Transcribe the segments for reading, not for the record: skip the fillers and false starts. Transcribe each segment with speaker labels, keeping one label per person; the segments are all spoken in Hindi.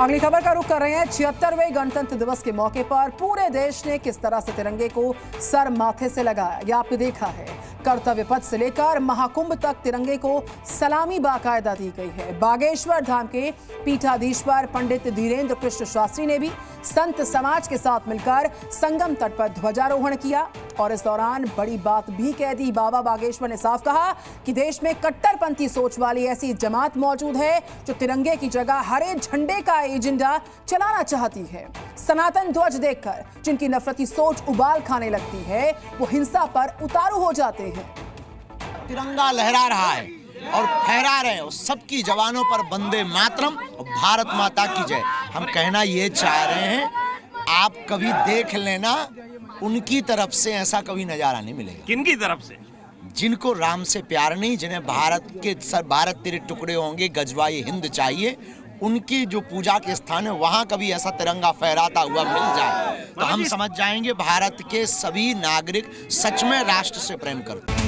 Speaker 1: अगली खबर का रुख कर रहे हैं 76वें गणतंत्र दिवस के मौके पर पूरे देश ने किस तरह से तिरंगे को सर माथे से लगाया, यह आपने देखा है। कर्तव्य पथ से लेकर महाकुंभ तक तिरंगे को सलामी बाकायदा दी गई है। बागेश्वर धाम के पीठाधीश्वर पंडित धीरेन्द्र कृष्ण शास्त्री ने भी संत समाज के साथ मिलकर संगम तट पर ध्वजारोहण किया और इस दौरान बड़ी बात भी कह दी। बाबा बागेश्वर ने साफ कहा कि देश में कट्टरपंथी सोच वाली ऐसी जमात मौजूद है जो तिरंगे की जगह हरे झंडे का एजेंडा चलाना चाहती है। सनातन ध्वज देखकर जिनकी नफरती सोच उबाल खाने लगती है वो हिंसा पर उतारू हो जाते हैं।
Speaker 2: तिरंगा लहरा रहा है और फहरा रहे हैं सबकी जवानों पर वंदे मातरम और भारत माता की जय। हम कहना ये चाह रहे हैं, आप कभी देख लेना उनकी तरफ से ऐसा कभी नजारा नहीं मिलेगा।
Speaker 3: किनकी तरफ से?
Speaker 2: जिनको राम से प्यार नहीं, जिन्हें भारत तेरे टुकड़े होंगे गजवाए हिंद चाहिए, उनकी जो पूजा के स्थान है वहां कभी ऐसा तिरंगा फहराता हुआ मिल जाए तो हम समझ जाएंगे भारत के सभी नागरिक सच में राष्ट्र से प्रेम करते हैं।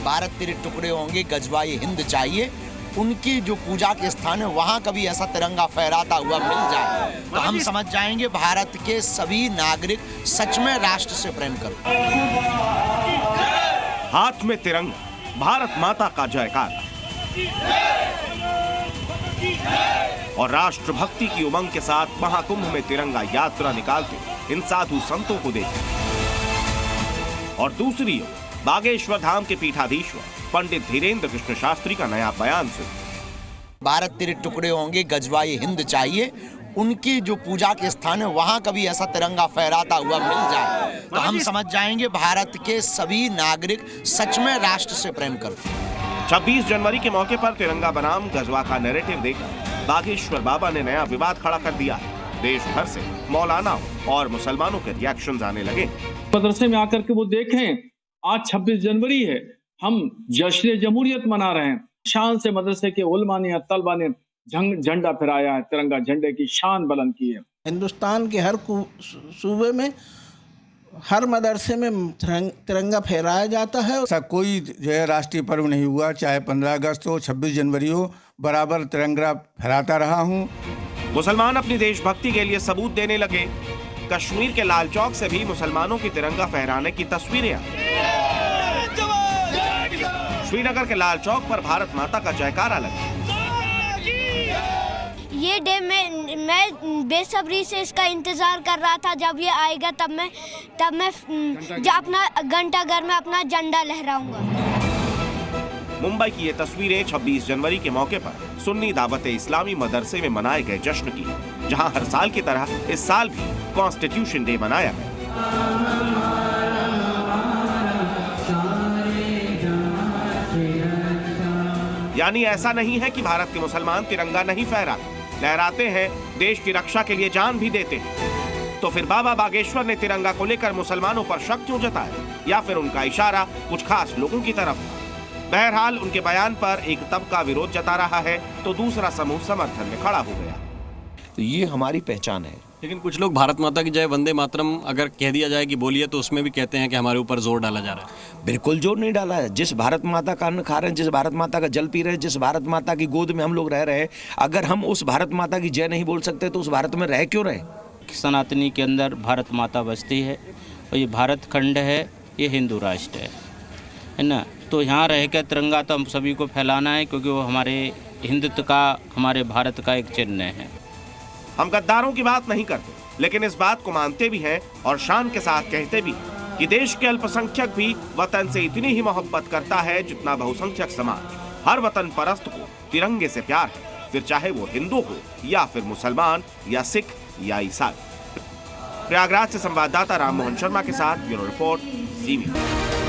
Speaker 2: भारत तेरे टुकड़े होंगे गजवाए हिंद चाहिए, उनकी जो पूजा के स्थान है वहां कभी ऐसा तिरंगा फहराता हुआ मिल जाए तो हम समझ जाएंगे भारत के सभी नागरिक सच में राष्ट्र से प्रेम करते हैं।
Speaker 3: हाथ में तिरंगा, भारत माता का जयकार और राष्ट्रभक्ति की उमंग के साथ महाकुंभ में तिरंगा यात्रा निकालते इन साधु संतों को देखें। और दूसरी ओर बागेश्वर धाम के पीठाधीश्वर पंडित धीरेन्द्र कृष्ण शास्त्री का नया बयान सुन।
Speaker 2: भारत तेरे टुकड़े होंगे गजवाए हिंद चाहिए, उनकी जो पूजा के स्थान है वहां कभी ऐसा तिरंगा फहराता हुआ मिल जाए तो हम समझ जाएंगे भारत के सभी नागरिक सच में राष्ट्र से प्रेम करते हैं।
Speaker 3: 26 जनवरी के मौके पर तिरंगा बनाम गजवा का नैरेटिव देकर बागेश्वर बाबा ने नया विवाद खड़ा कर दिया। देश भर से मौलाना और मुसलमानों के रिएक्शंस आने लगे।
Speaker 4: मदरसे में आकर के वो देखें, आज 26 जनवरी है, हम जश्न जमहूरियत मना रहे हैं। शान से मदरसे के उलमा ने तलबा ने झंडा फहराया है, तिरंगा झंडे की शान बुलंद की है।
Speaker 5: हिंदुस्तान के हर सूबे में हर मदरसे में तिरंगा फहराया जाता है।
Speaker 6: ऐसा कोई जो है राष्ट्रीय पर्व नहीं हुआ, चाहे 15 अगस्त हो 26 जनवरी हो, बराबर तिरंगा फहराता रहा हूँ।
Speaker 3: मुसलमान अपनी देशभक्ति के लिए सबूत देने लगे। कश्मीर के लाल चौक से भी मुसलमानों की तिरंगा फहराने की तस्वीरें आई। श्रीनगर के लाल चौक पर भारत माता का जयकारा लगा।
Speaker 7: ये डे मैं बेसब्री से इसका इंतजार कर रहा था, जब ये आएगा तब मैं अपना घंटा घर में अपना झंडा लहराऊंगा।
Speaker 3: मुंबई की ये तस्वीरें 26 जनवरी के मौके पर सुन्नी दावत इस्लामी मदरसे में मनाए गए जश्न की, जहां हर साल की तरह इस साल भी कॉन्स्टिट्यूशन डे मनाया गया। यानी ऐसा नहीं है कि भारत के मुसलमान तिरंगा नहीं लहराते हैं, देश की रक्षा के लिए जान भी देते हैं। तो फिर बाबा बागेश्वर ने तिरंगा को लेकर मुसलमानों पर शक क्यों जताया, या फिर उनका इशारा कुछ खास लोगों की तरफ था? बहरहाल उनके बयान पर एक तबका विरोध जता रहा है तो दूसरा समूह समर्थन में खड़ा हो गया।
Speaker 8: तो ये हमारी पहचान है।
Speaker 9: लेकिन कुछ लोग भारत माता की जय वंदे मातरम अगर कह दिया जाए कि बोलिए तो उसमें भी कहते हैं कि हमारे ऊपर जोर डाला जा रहा है।
Speaker 8: बिल्कुल जोर नहीं डाला है। जिस भारत माता का अन्न खा रहे हैं, जिस भारत माता का जल पी रहे हैं, जिस भारत माता की गोद में हम लोग रह रहे हैं, अगर हम उस भारत माता की जय नहीं बोल सकते तो उस भारत में रह क्यों रहे?
Speaker 10: सनातनी के अंदर भारत माता बसती है और ये भारत खंड है, ये हिंदू राष्ट्र है ना। तो यहाँ रह कर तिरंगा तो हम सभी को फैलाना है, क्योंकि वो हमारे हिंदुत्व का, हमारे भारत का एक चिन्ह है।
Speaker 3: हम गद्दारों की बात नहीं करते, लेकिन इस बात को मानते भी हैं और शान के साथ कहते भी कि देश के अल्पसंख्यक भी वतन से इतनी ही मोहब्बत करता है जितना बहुसंख्यक समाज। हर वतन परस्त को तिरंगे से प्यार है, फिर चाहे वो हिंदू हो या फिर मुसलमान या सिख या ईसाई। प्रयागराज से संवाददाता राममोहन शर्मा के साथ ब्यूरो रिपोर्ट, ज़ी मीडिया।